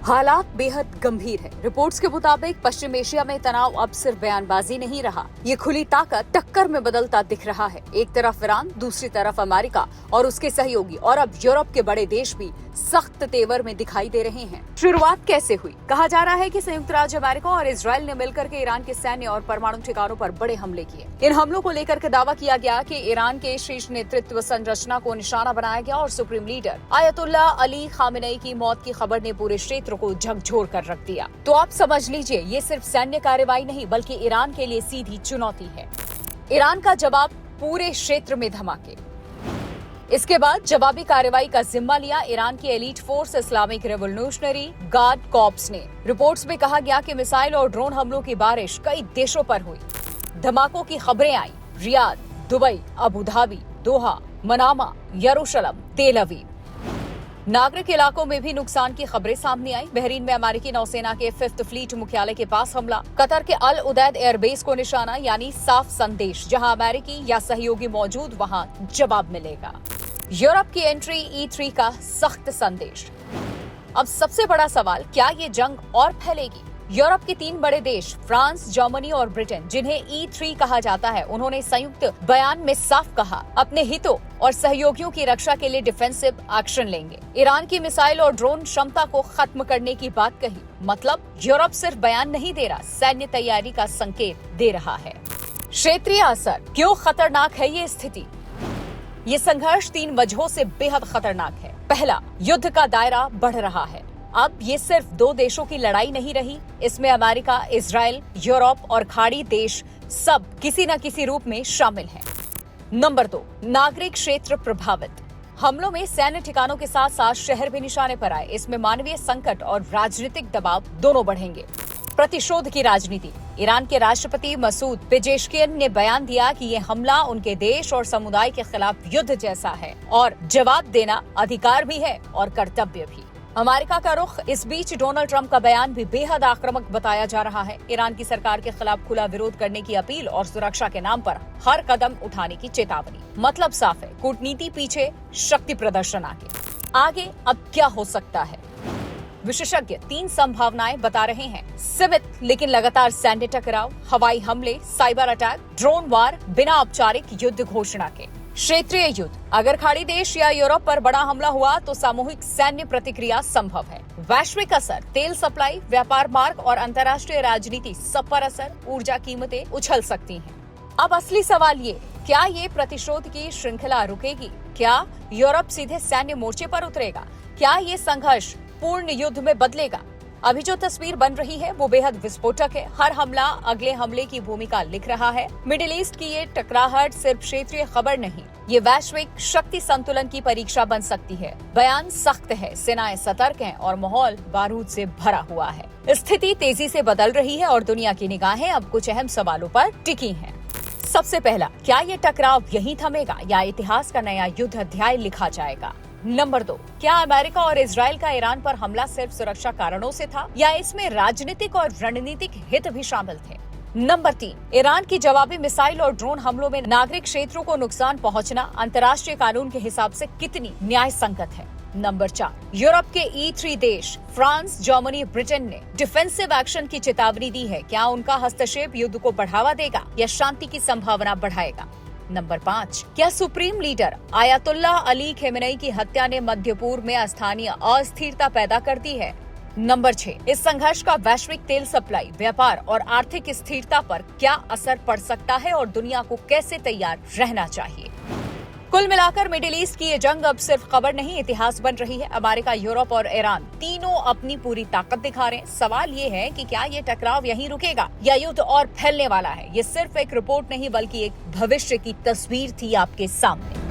हालात बेहद गंभीर है। रिपोर्ट्स के मुताबिक पश्चिम एशिया में तनाव अब सिर्फ बयानबाजी नहीं रहा, ये खुली ताकत टक्कर में बदलता दिख रहा है। एक तरफ ईरान, दूसरी तरफ अमेरिका और उसके सहयोगी, और अब यूरोप के बड़े देश भी सख्त तेवर में दिखाई दे रहे हैं। शुरुआत कैसे हुई? कहा जा रहा है कि संयुक्त राज्य अमेरिका और इजरायल ने मिलकर के ईरान के सैन्य और परमाणु ठिकानों पर बड़े हमले किए। इन हमलों को लेकर के दावा किया गया कि ईरान के शीर्ष नेतृत्व संरचना को निशाना बनाया गया और supreme leader ayatollah Ali Khamenei की मौत की खबर ने पूरे क्षेत्र को झकझोर कर रख दिया। तो आप समझ लीजिए, ये सिर्फ सैन्य कार्रवाई नहीं बल्कि ईरान के लिए सीधी चुनौती है। ईरान का जवाब, पूरे क्षेत्र में धमाके। इसके बाद जवाबी कार्रवाई का जिम्मा लिया ईरान की elite force Islamic revolutionary guard corps ने। रिपोर्ट्स में कहा गया कि मिसाइल और ड्रोन हमलों की बारिश कई देशों पर हुई। धमाकों की खबरें आई रियाद, दुबई, अबू धाबी, दोहा, मनामा, यरूशलेम, तेल अवीव। नागरिक इलाकों में भी नुकसान की खबरें सामने आई। बहरीन में अमेरिकी नौसेना के 5th फ्लीट मुख्यालय के पास हमला। कतर के अल उदैद एयरबेस को निशाना, यानी साफ संदेश, जहां अमेरिकी या सहयोगी मौजूद वहां जवाब मिलेगा। यूरोप की एंट्री E3 का सख्त संदेश। अब सबसे बड़ा सवाल, क्या ये जंग और फैलेगी? यूरोप के 3 बड़े देश फ्रांस, जर्मनी और ब्रिटेन, जिन्हें E3 कहा जाता है, उन्होंने संयुक्त बयान में साफ कहा अपने हितों और सहयोगियों की रक्षा के लिए डिफेंसिव एक्शन लेंगे। ईरान की मिसाइल और ड्रोन क्षमता को खत्म करने की बात कही। मतलब यूरोप सिर्फ बयान नहीं दे रहा, सैन्य तैयारी का संकेत दे रहा है। क्षेत्रीय असर, क्यों खतरनाक है ये स्थिति? ये संघर्ष 3 वजहों से बेहद खतरनाक है। पहला, युद्ध का दायरा बढ़ रहा है। अब ये सिर्फ 2 देशों की लड़ाई नहीं रही, इसमें अमेरिका, इजराइल, यूरोप और खाड़ी देश सब किसी न किसी रूप में शामिल हैं। नंबर 2, नागरिक क्षेत्र प्रभावित। हमलों में सैन्य ठिकानों के साथ साथ शहर भी निशाने पर आए। इसमें मानवीय संकट और राजनीतिक दबाव दोनों बढ़ेंगे। प्रतिशोध की राजनीति। ईरान के राष्ट्रपति मसूद पेजेश्कियन ने बयान दिया कि ये हमला उनके देश और समुदाय के खिलाफ युद्ध जैसा है और जवाब देना अधिकार भी है और कर्तव्य भी। अमेरिका का रुख। इस बीच डोनाल्ड ट्रंप का बयान भी बेहद आक्रामक बताया जा रहा है। ईरान की सरकार के खिलाफ खुला विरोध करने की अपील और सुरक्षा के नाम पर हर कदम उठाने की चेतावनी। मतलब साफ है, कूटनीति पीछे, शक्ति प्रदर्शन आगे। अब क्या हो सकता है? विशेषज्ञ 3 संभावनाएं बता रहे हैं। सीमित लेकिन लगातार सैन्य टकराव, हवाई हमले, साइबर अटैक, ड्रोन वार, बिना औपचारिक युद्ध घोषणा के। क्षेत्रीय युद्ध। अगर खाड़ी देश या यूरोप पर बड़ा हमला हुआ तो सामूहिक सैन्य प्रतिक्रिया संभव है। वैश्विक असर, तेल सप्लाई, व्यापार मार्ग और अंतर्राष्ट्रीय राजनीति सब पर असर, ऊर्जा कीमतें उछल सकती हैं। अब असली सवाल ये, क्या ये प्रतिशोध की श्रृंखला रुकेगी? क्या यूरोप सीधे सैन्य मोर्चे पर उतरेगा? क्या ये संघर्ष पूर्ण युद्ध में बदलेगा? अभी जो तस्वीर बन रही है वो बेहद विस्फोटक है। हर हमला अगले हमले की भूमिका लिख रहा है। मिडिल ईस्ट की ये टकराहट सिर्फ क्षेत्रीय खबर नहीं, ये वैश्विक शक्ति संतुलन की परीक्षा बन सकती है। बयान सख्त है, सेनाएं सतर्क हैं और माहौल बारूद से भरा हुआ है। स्थिति तेजी से बदल रही है और दुनिया की निगाहें अब कुछ अहम सवालों पर टिकी हैं। सबसे पहला, क्या ये टकराव यहीं थमेगा या इतिहास का नया युद्ध अध्याय लिखा जाएगा? नंबर 2, क्या अमेरिका और इजराइल का ईरान पर हमला सिर्फ सुरक्षा कारणों से था या इसमें राजनीतिक और रणनीतिक हित भी शामिल थे? नंबर 3, ईरान की जवाबी मिसाइल और ड्रोन हमलों में नागरिक क्षेत्रों को नुकसान पहुंचना अंतर्राष्ट्रीय कानून के हिसाब से कितनी न्याय संगत है? नंबर 4, यूरोप के E3 देश फ्रांस, जर्मनी, ब्रिटेन ने डिफेंसिव एक्शन की चेतावनी दी है। क्या उनका हस्तक्षेप युद्ध को बढ़ावा देगा या शांति की संभावना बढ़ाएगा? नंबर 5, क्या supreme leader ayatollah Ali Khamenei की हत्या ने मध्य पूर्व में स्थानीय अस्थिरता पैदा कर दी है? नंबर 6, इस संघर्ष का वैश्विक तेल सप्लाई, व्यापार और आर्थिक स्थिरता पर क्या असर पड़ सकता है और दुनिया को कैसे तैयार रहना चाहिए? कुल मिलाकर मिडिल ईस्ट की ये जंग अब सिर्फ खबर नहीं, इतिहास बन रही है। अमेरिका, यूरोप और ईरान तीनों अपनी पूरी ताकत दिखा रहे हैं। सवाल ये है कि क्या ये टकराव यहीं रुकेगा या युद्ध और फैलने वाला है? ये सिर्फ एक रिपोर्ट नहीं बल्कि एक भविष्य की तस्वीर थी आपके सामने।